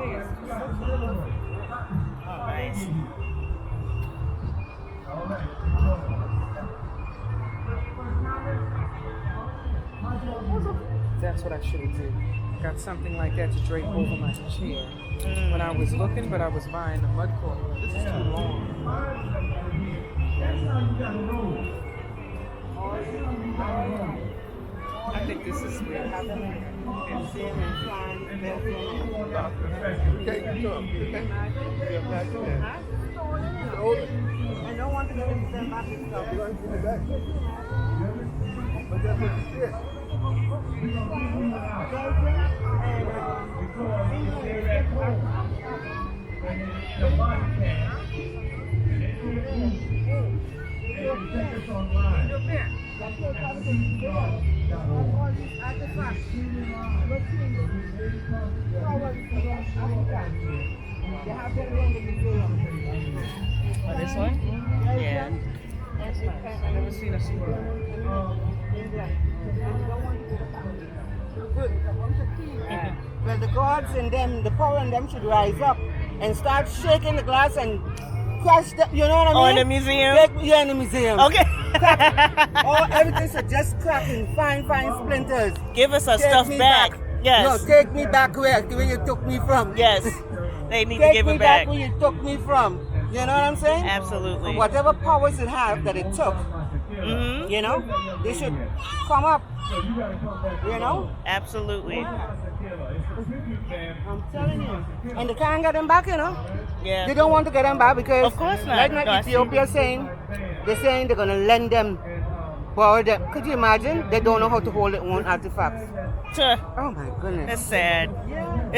Oh, nice. That's what I should have did. Got something like that to drape over my chair. When I was looking, but I was buying the mud court. This is too long. I think this is weird. I don't want to get into them back and stuff. But that's what you said. Oh, this one? Yeah. I've never seen a super. Well, the gods and them, the power in them should rise up and start shaking the glass and crush the, you know what I mean? Oh, in the museum? Yeah, in the museum. Okay. Everything should just crack in fine splinters. Give us our Take stuff me back. Yes. No, take me back where you took me from. Yes. They need to Take give me it back back. where you took me from. You know what I'm saying? Absolutely. Whatever powers it have that it took, Mm-hmm. you know, they should come up. You know? Absolutely. I'm telling you. And they can't get them back, you know? Yeah. They don't want to get them back because Of course not. right now No, I see. Ethiopia they're saying they're gonna lend them, borrow them. Could you imagine? They don't know how to hold their own artifacts. Sure. Oh my goodness. That's sad. Yeah. It's